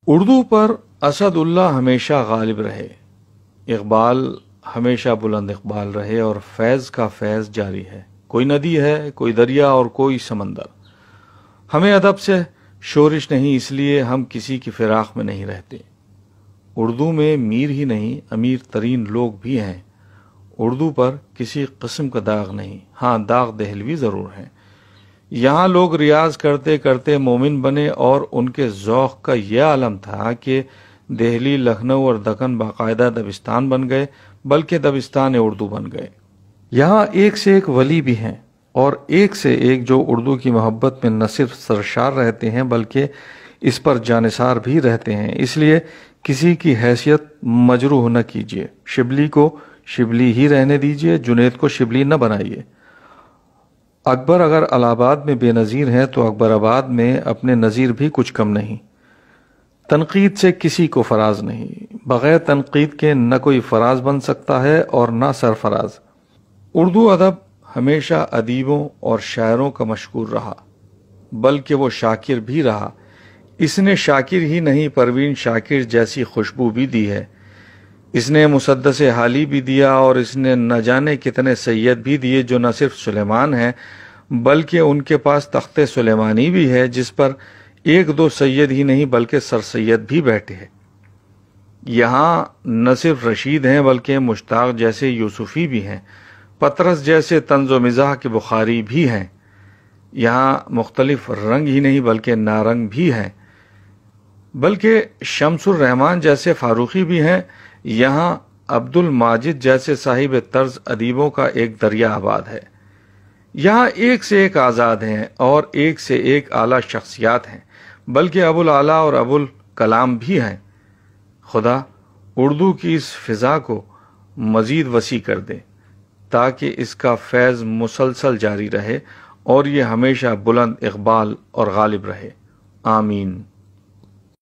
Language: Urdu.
اردو پر اسداللہ ہمیشہ غالب رہے، اقبال ہمیشہ بلند اقبال رہے، اور فیض کا فیض جاری ہے۔ کوئی ندی ہے، کوئی دریا اور کوئی سمندر۔ ہمیں ادب سے شورش نہیں، اس لیے ہم کسی کی فراق میں نہیں رہتے۔ اردو میں میر ہی نہیں، امیر ترین لوگ بھی ہیں۔ اردو پر کسی قسم کا داغ نہیں، ہاں داغ دہلوی ضرور ہیں۔ یہاں لوگ ریاض کرتے کرتے مومن بنے، اور ان کے ذوق کا یہ عالم تھا کہ دہلی، لکھنؤ اور دکن باقاعدہ دبستان بن گئے، بلکہ دبستان اردو بن گئے۔ یہاں ایک سے ایک ولی بھی ہیں، اور ایک سے ایک جو اردو کی محبت میں نہ صرف سرشار رہتے ہیں بلکہ اس پر جانثار بھی رہتے ہیں۔ اس لیے کسی کی حیثیت مجروح نہ کیجیے، شبلی کو شبلی ہی رہنے دیجیے، جنید کو شبلی نہ بنائیے۔ اکبر اگر الہ آباد میں بے نظیر ہیں تو اکبر آباد میں اپنے نظیر بھی کچھ کم نہیں۔ تنقید سے کسی کو فراز نہیں، بغیر تنقید کے نہ کوئی فراز بن سکتا ہے اور نہ سرفراز۔ اردو ادب ہمیشہ ادیبوں اور شاعروں کا مشکور رہا، بلکہ وہ شاکر بھی رہا۔ اس نے شاکر ہی نہیں، پروین شاکر جیسی خوشبو بھی دی ہے۔ اس نے مسدس حالی بھی دیا، اور اس نے نہ جانے کتنے سید بھی دیے جو نہ صرف سلیمان ہیں بلکہ ان کے پاس تخت سلیمانی بھی ہے، جس پر ایک دو سید ہی نہیں بلکہ سر سید بھی بیٹھے ہیں۔ یہاں نہ صرف رشید ہیں بلکہ مشتاق جیسے یوسفی بھی ہیں، پطرس جیسے طنز و مزاح کے بخاری بھی ہیں۔ یہاں مختلف رنگ ہی نہیں بلکہ نارنگ بھی ہیں، بلکہ شمس الرحمان جیسے فاروقی بھی ہیں۔ یہاں عبد الماجد جیسے صاحب طرز ادیبوں کا ایک دریا آباد ہے۔ یہاں ایک سے ایک آزاد ہیں اور ایک سے ایک اعلیٰ شخصیات ہیں، بلکہ ابو الاعلیٰ اور ابو الکلام بھی ہیں۔ خدا اردو کی اس فضا کو مزید وسیع کر دے تاکہ اس کا فیض مسلسل جاری رہے اور یہ ہمیشہ بلند اقبال اور غالب رہے۔ آمین۔